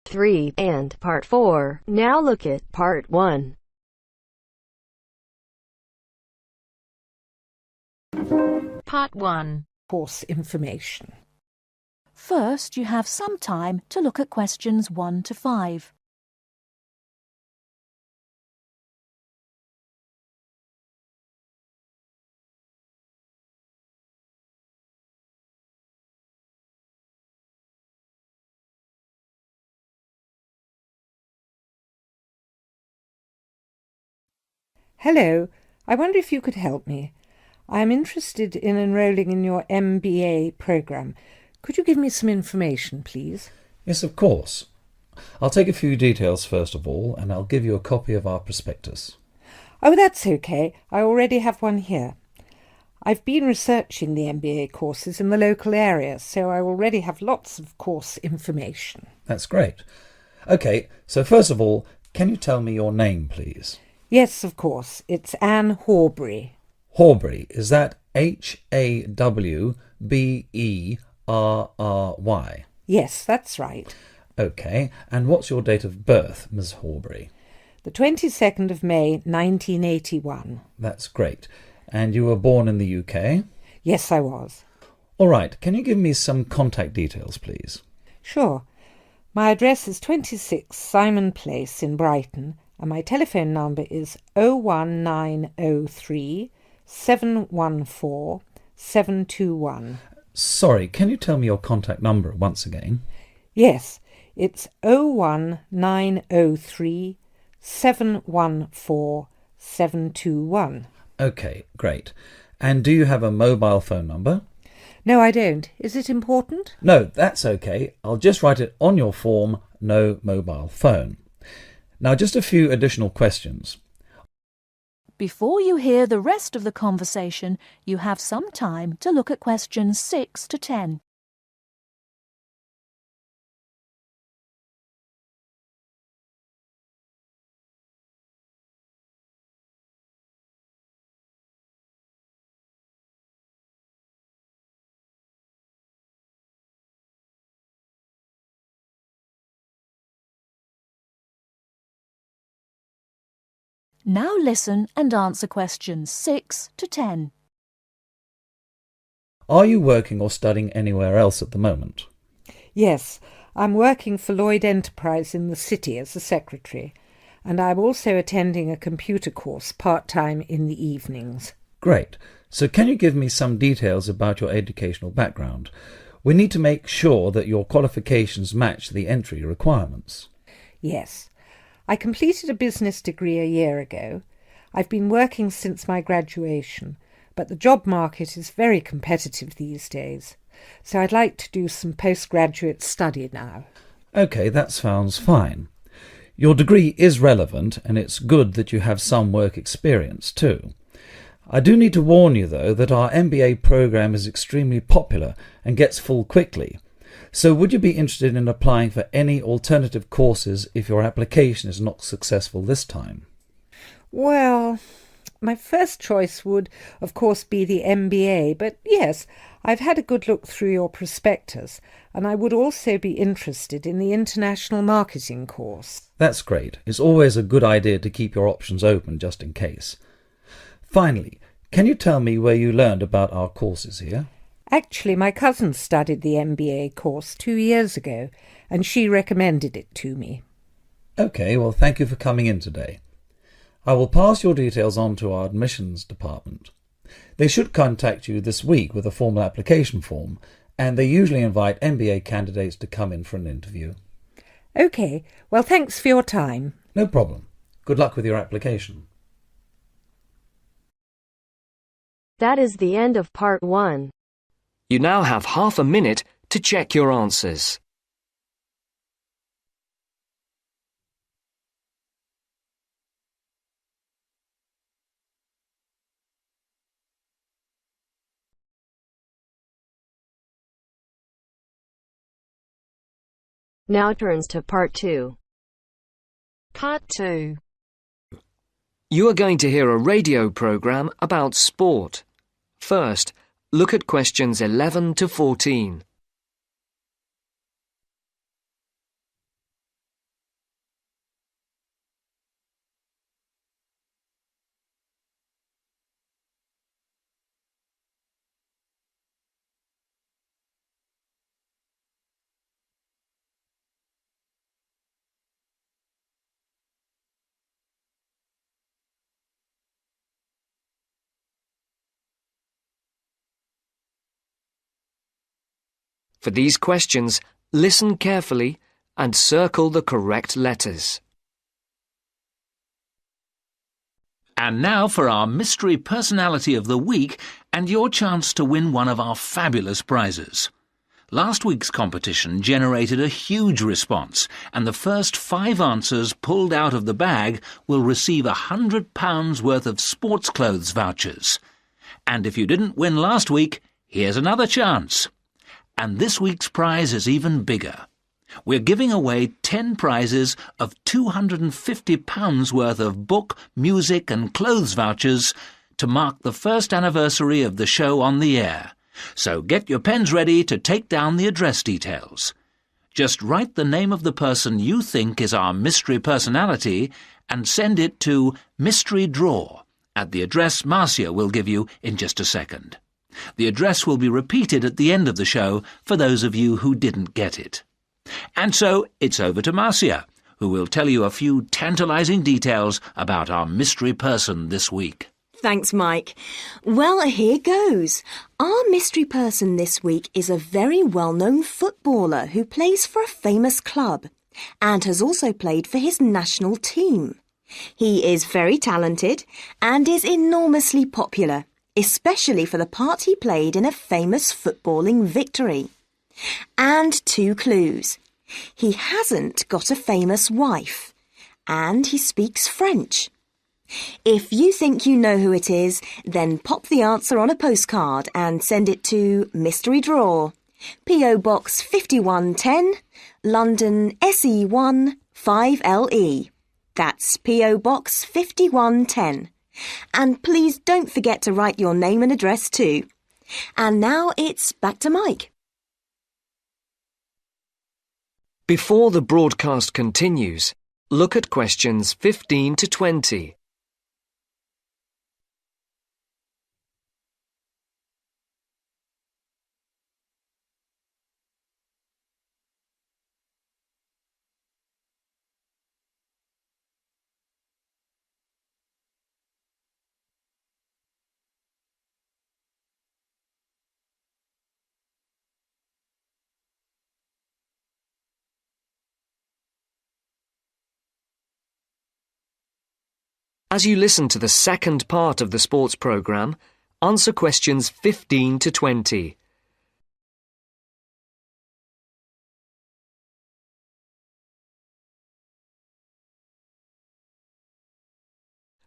3 and Part 4. Now look at Part 1. Part 1. Course information. First, you have some time to look at questions 1 to 5. Hello, I wonder if you could help me. I am interested in enrolling in your MBA programme. Could you give me some information, please? Yes, of course. I'll take a few details first of all, and I'll give you a copy of our prospectus. Oh, that's okay. I already have one here. I've been researching the MBA courses in the local area, so I already have lots of course information. That's great. OK, so first of all, can you tell me your name, please? Yes, of course. It's Anne Horbury. Horbury, is that Hawberry? Yes, that's right. OK, and what's your date of birth, Miss Horbury? The 22nd of May, 1981. That's great. And you were born in the UK? Yes, I was. All right, can you give me some contact details, please? Sure. My address is 26 Simon Place in Brighton, and my telephone number is 01903 714 721. Sorry, can you tell me your contact number once again? Yes, it's 01903 714 721. OK, great. And do you have a mobile phone number? No, I don't. Is it important? No, that's OK. I'll just write it on your form, no mobile phone. Now, just a few additional questions. Before you hear the rest of the conversation, you have some time to look at questions 6 to 10. Now listen and answer questions 6 to 10. Are you working or studying anywhere else at the moment? Yes, I'm working for Lloyd Enterprise in the city as a secretary, and I'm also attending a computer course part-time in the evenings. Great. So can you give me some details about your educational background? We need to make sure that your qualifications match the entry requirements. Yes. I completed a business degree a year ago. I've been working since my graduation, but the job market is very competitive these days, so I'd like to do some postgraduate study now. OK, that sounds fine. Your degree is relevant, and it's good that you have some work experience too. I do need to warn you, though, that our MBA programme is extremely popular and gets full quickly. So would you be interested in applying for any alternative courses if your application is not successful this time? Well, my first choice would, of course, be the MBA, but yes, I've had a good look through your prospectus, and I would also be interested in the international marketing course. That's great. It's always a good idea to keep your options open just in case. Finally, can you tell me where you learned about our courses here? Actually, my cousin studied the MBA course 2 years ago, and she recommended it to me. OK, well, thank you for coming in today. I will pass your details on to our admissions department. They should contact you this week with a formal application form, and they usually invite MBA candidates to come in for an interview. OK, well, thanks for your time. No problem. Good luck with your application. That is the end of Part 1. You now have half a minute to check your answers. Now turns to Part 2. Part 2. You are going to hear a radio program about sport. First, look at questions 11 to 14. For these questions, listen carefully and circle the correct letters. And now for our Mystery Personality of the Week and your chance to win one of our fabulous prizes. Last week's competition generated a huge response, and the first 5 answers pulled out of the bag will receive £100 worth of sports clothes vouchers. And if you didn't win last week, here's another chance. And this week's prize is even bigger. We're giving away 10 prizes of £250 worth of book, music and clothes vouchers to mark the first anniversary of the show on the air. So get your pens ready to take down the address details. Just write the name of the person you think is our mystery personality and send it to Mystery Draw at the address Marcia will give you in just a second. The address will be repeated at the end of the show for those of you who didn't get it. And so it's over to Marcia, who will tell you a few tantalizing details about our mystery person this week. Thanks, Mike. Well, here goes. Our mystery person this week is a very well-known footballer who plays for a famous club and has also played for his national team. He is very talented and is enormously popular, especially for the part he played in a famous footballing victory. And 2 clues. He hasn't got a famous wife, and he speaks French. If you think you know who it is, then pop the answer on a postcard and send it to Mystery Draw, P.O. Box 5110, London SE1 5LE. That's P.O. Box 5110. And please don't forget to write your name and address too. And now it's back to Mike. Before the broadcast continues, look at questions 15 to 20. As you listen to the second part of the sports programme, answer questions 15 to 20.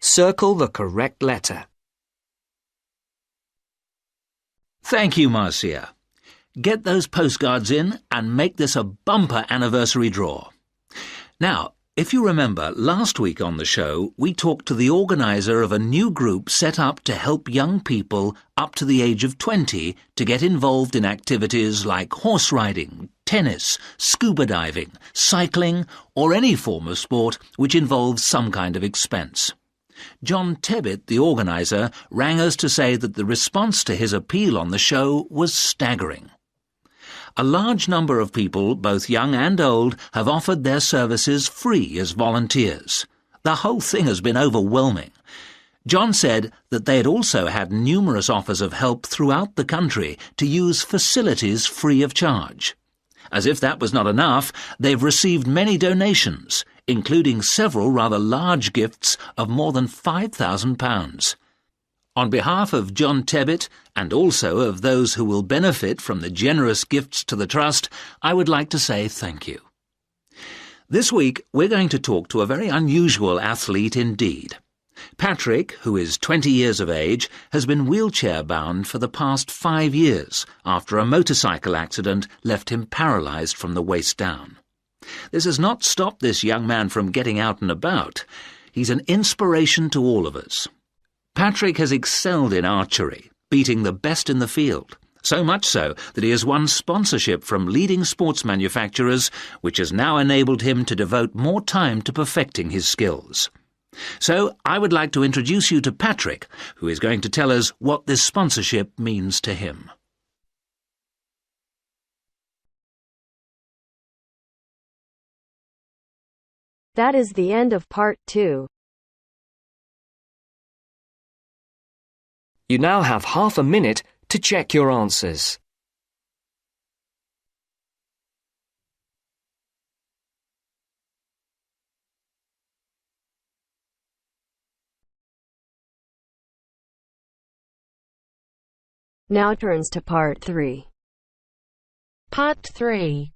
Circle the correct letter. Thank you, Marcia. Get those postcards in and make this a bumper anniversary draw. Now, if you remember, last week on the show, we talked to the organiser of a new group set up to help young people up to the age of 20 to get involved in activities like horse riding, tennis, scuba diving, cycling, or any form of sport which involves some kind of expense. John Tebbit, the organiser, rang us to say that the response to his appeal on the show was staggering. A large number of people, both young and old, have offered their services free as volunteers. The whole thing has been overwhelming. John said that they had also had numerous offers of help throughout the country to use facilities free of charge. As if that was not enough, they've received many donations, including several rather large gifts of more than £5,000. On behalf of John Tebbit, and also of those who will benefit from the generous gifts to the Trust, I would like to say thank you. This week, we're going to talk to a very unusual athlete indeed. Patrick, who is 20 years of age, has been wheelchair-bound for the past 5 years after a motorcycle accident left him paralysed from the waist down. This has not stopped this young man from getting out and about. He's an inspiration to all of us. Patrick has excelled in archery, beating the best in the field, so much so that he has won sponsorship from leading sports manufacturers, which has now enabled him to devote more time to perfecting his skills. So I would like to introduce you to Patrick, who is going to tell us what this sponsorship means to him. That is the end of part 2. You now have half a minute to check your answers. Now turns to Part 3. Part 3.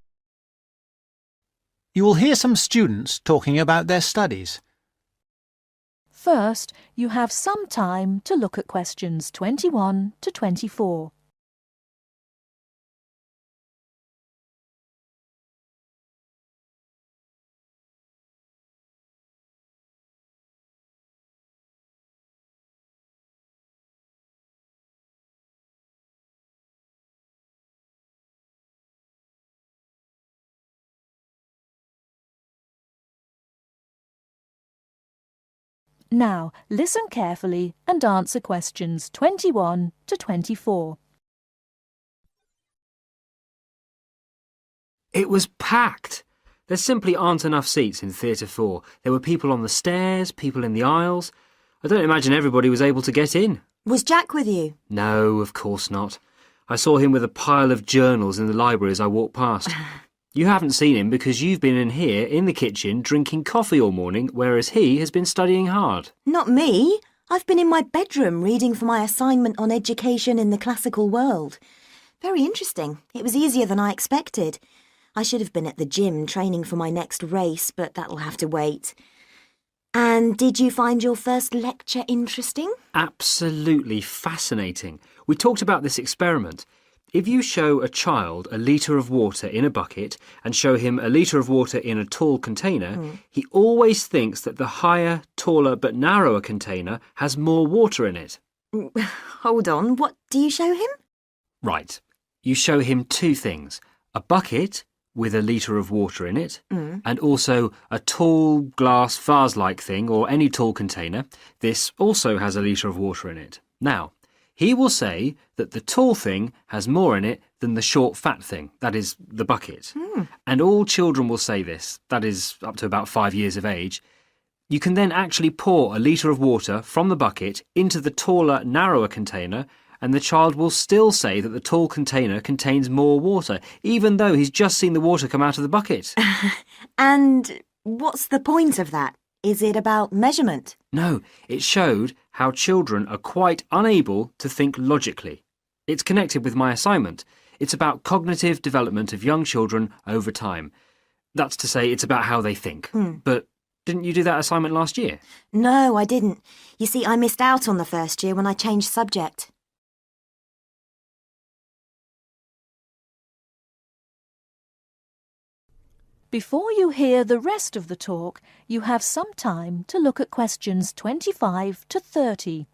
You will hear some students talking about their studies. First, you have some time to look at questions 21 to 24. Now, listen carefully and answer questions 21 to 24. It was packed. There simply aren't enough seats in Theatre 4. There were people on the stairs, people in the aisles. I don't imagine everybody was able to get in. Was Jack with you? No, of course not. I saw him with a pile of journals in the library as I walked past. You haven't seen him because you've been in here in the kitchen drinking coffee all morning, whereas he has been studying hard. Not me. I've been in my bedroom reading for my assignment on education in the classical world. Very interesting. It was easier than I expected. I should have been at the gym training for my next race, but that'll have to wait. And did you find your first lecture interesting? Absolutely fascinating. We talked about this experiment. If you show a child a litre of water in a bucket and show him a litre of water in a tall container, he always thinks that the higher, taller but narrower container has more water in it. Hold on, what do you show him? Right. You show him two things. A bucket with a litre of water in it, and also a tall glass vase-like thing or any tall container. This also has a litre of water in it. Now, he will say that the tall thing has more in it than the short fat thing, that is, the bucket. And all children will say this, that is, up to about 5 years of age. You can then actually pour a litre of water from the bucket into the taller, narrower container, and the child will still say that the tall container contains more water, even though he's just seen the water come out of the bucket. And what's the point of that? Is it about measurement? No, it showed how children are quite unable to think logically. It's connected with my assignment. It's about cognitive development of young children over time. That's to say, it's about how they think. But didn't you do that assignment last year? No, I didn't. You see, I missed out on the first year when I changed subject. Before you hear the rest of the talk, you have some time to look at questions 25 to 30.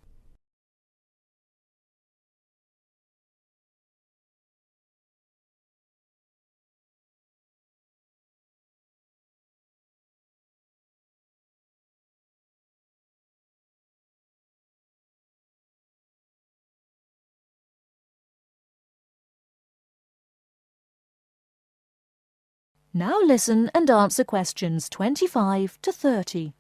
Now listen and answer questions 25 to 30.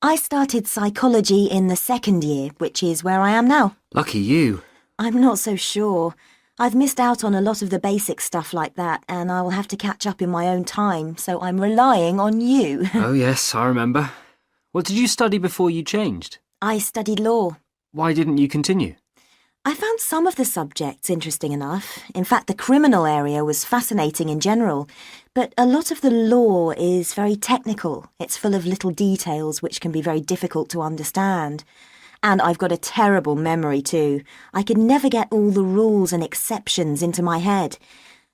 I started psychology in the second year, which is where I am now. Lucky you. I'm not so sure. I've missed out on a lot of the basic stuff like that, and I will have to catch up in my own time, so I'm relying on you. Oh yes, I remember. What did you study before you changed? I studied law. Why didn't you continue? I found some of the subjects interesting enough. In fact, the criminal area was fascinating in general. But a lot of the law is very technical. It's full of little details which can be very difficult to understand. And I've got a terrible memory too. I could never get all the rules and exceptions into my head.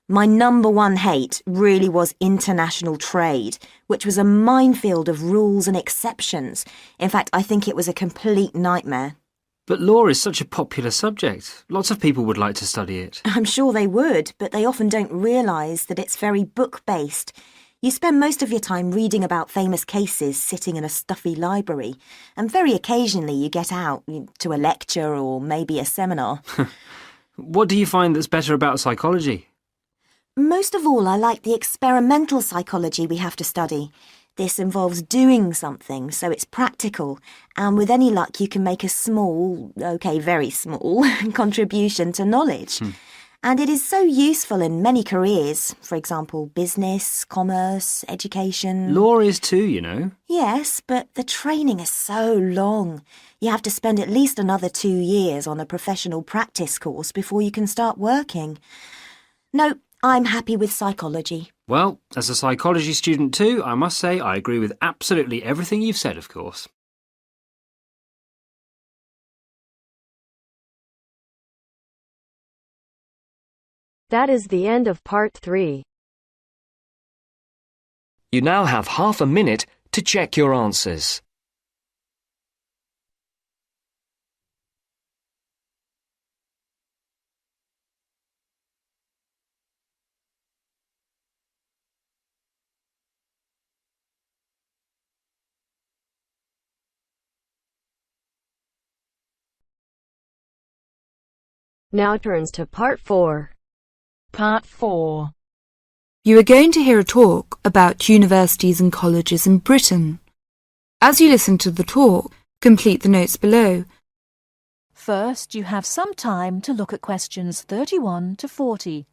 My number one hate really was international trade, which was a minefield of rules and exceptions. In fact, I think it was a complete nightmare. But law is such a popular subject. Lots of people would like to study it. I'm sure they would, but they often don't realise that it's very book-based. You spend most of your time reading about famous cases sitting in a stuffy library, and very occasionally you get out to a lecture or maybe a seminar. What do you find that's better about psychology? Most of all, I like the experimental psychology we have to study. This involves doing something, so it's practical, and with any luck you can make a small, okay, very small, contribution to knowledge. and it is so useful in many careers, for example, business, commerce, education. Law is too, you know. Yes, but the training is so long. You have to spend at least another 2 years on a professional practice course before you can start working. No, I'm happy with psychology. Well, as a psychology student too, I must say I agree with absolutely everything you've said, of course. That is the end of part 3. You now have half a minute to check your answers. Now turns to part 4. Part 4. You are going to hear a talk about universities and colleges in Britain. As you listen to the talk, complete the notes below. First, you have some time to look at questions 31 to 40.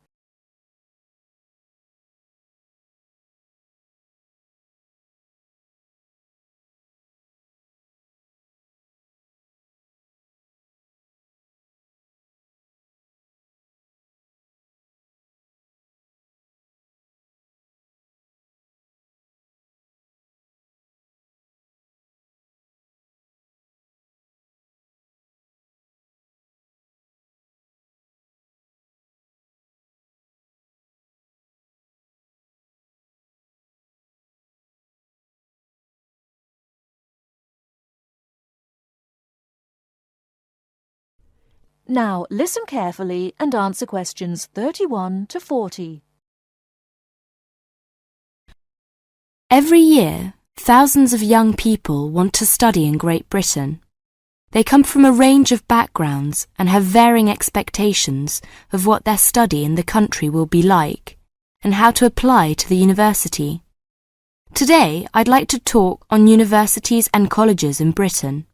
Now listen carefully and answer questions 31 to 40. Every year, thousands of young people want to study in Great Britain. They come from a range of backgrounds and have varying expectations of what their study in the country will be like and how to apply to the university. Today, I'd like to talk on universities and colleges in Britain.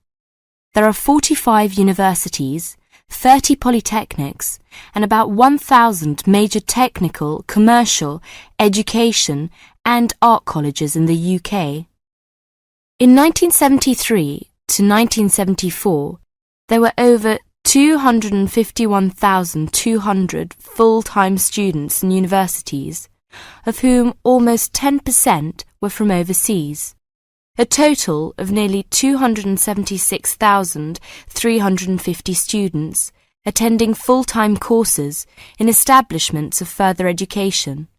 There are 45 universities, 30 polytechnics, and about 1,000 major technical, commercial, education and art colleges in the UK. In 1973 to 1974, there were over 251,200 full-time students in universities, of whom almost 10% were from overseas. A total of nearly 276,350 students attending full-time courses in establishments of further education,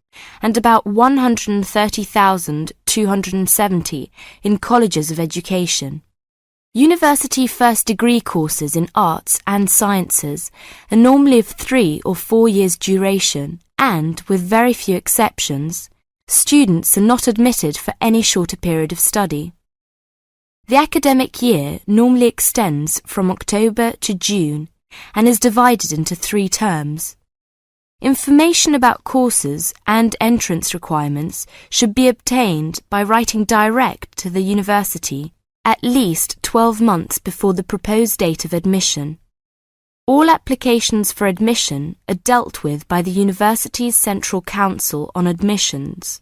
and about 130,270 in colleges of education. University first degree courses in arts and sciences are normally of 3 or 4 years duration, and, with very few exceptions, students are not admitted for any shorter period of study. The academic year normally extends from October to June and is divided into 3 terms. Information about courses and entrance requirements should be obtained by writing direct to the university at least 12 months before the proposed date of admission. All applications for admission are dealt with by the University's Central Council on Admissions,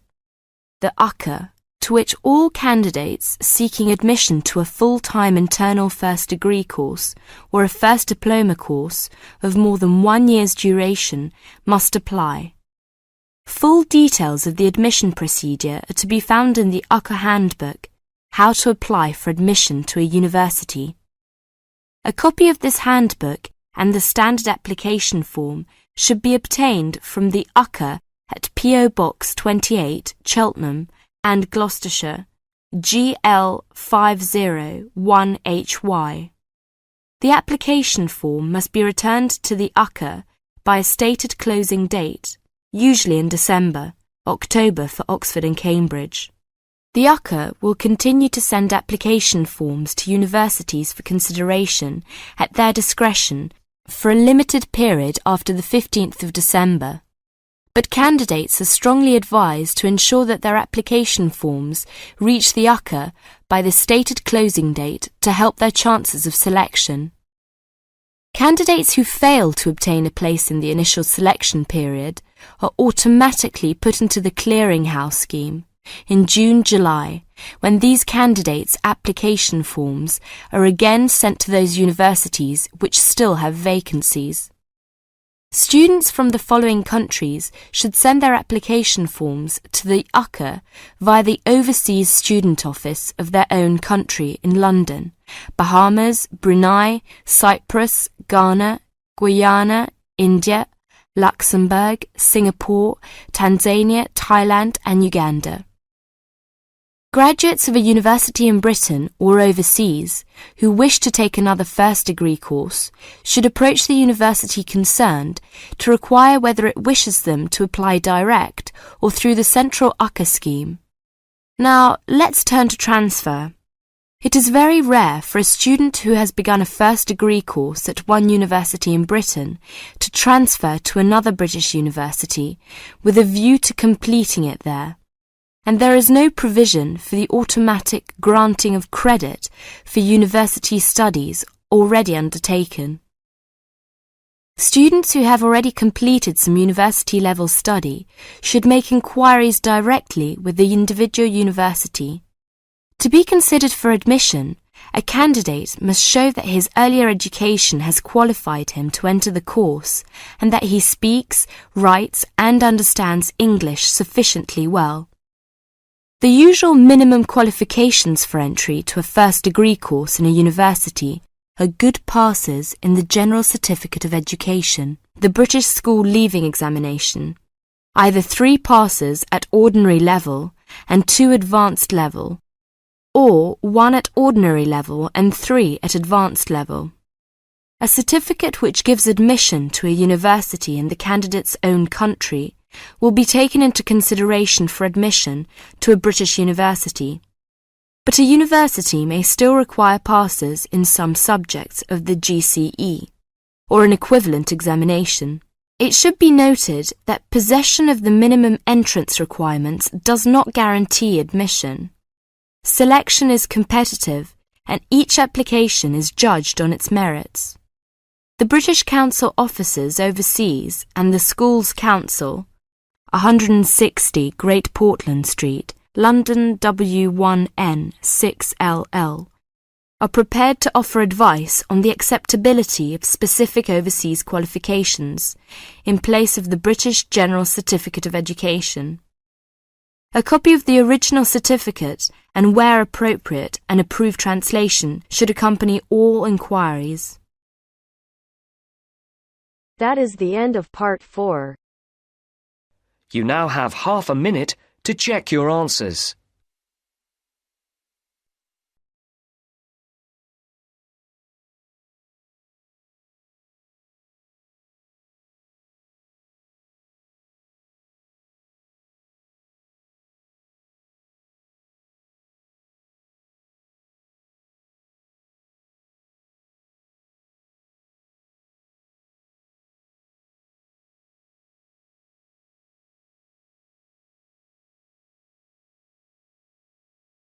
the UCA, to which all candidates seeking admission to a full-time internal first degree course or a first diploma course of more than 1 year's duration must apply. Full details of the admission procedure are to be found in the UCA Handbook, How to Apply for Admission to a University. A copy of this handbook and the standard application form should be obtained from the UCA at P.O. Box 28, Cheltenham and Gloucestershire, GL 501HY. The application form must be returned to the UCA by a stated closing date, usually in December, October for Oxford and Cambridge. The UCA will continue to send application forms to universities for consideration at their discretion for a limited period after the 15th of December. But candidates are strongly advised to ensure that their application forms reach the UCA by the stated closing date to help their chances of selection. Candidates who fail to obtain a place in the initial selection period are automatically put into the clearinghouse scheme in June-July, when these candidates' application forms are again sent to those universities which still have vacancies. Students from the following countries should send their application forms to the UCA via the Overseas Student Office of their own country in London: Bahamas, Brunei, Cyprus, Ghana, Guyana, India, Luxembourg, Singapore, Tanzania, Thailand and Uganda. Graduates of a university in Britain or overseas who wish to take another first degree course should approach the university concerned to require whether it wishes them to apply direct or through the central UCA scheme. Now, let's turn to transfer. It is very rare for a student who has begun a first degree course at one university in Britain to transfer to another British university with a view to completing it there. And there is no provision for the automatic granting of credit for university studies already undertaken. Students who have already completed some university-level study should make inquiries directly with the individual university. To be considered for admission, a candidate must show that his earlier education has qualified him to enter the course and that he speaks, writes and understands English sufficiently well. The usual minimum qualifications for entry to a first degree course in a university are good passes in the General Certificate of Education, the British School Leaving Examination, either 3 passes at ordinary level and 2 advanced level, or 1 at ordinary level and 3 at advanced level. A certificate which gives admission to a university in the candidate's own country will be taken into consideration for admission to a British university, but a university may still require passes in some subjects of the GCE, or an equivalent examination. It should be noted that possession of the minimum entrance requirements does not guarantee admission. Selection is competitive, and each application is judged on its merits. The British Council offices overseas and the Schools Council, 160 Great Portland Street, London W1N 6LL, are prepared to offer advice on the acceptability of specific overseas qualifications in place of the British General Certificate of Education. A copy of the original certificate and, where appropriate, an approved translation should accompany all inquiries. That is the end of part 4. You now have half a minute to check your answers.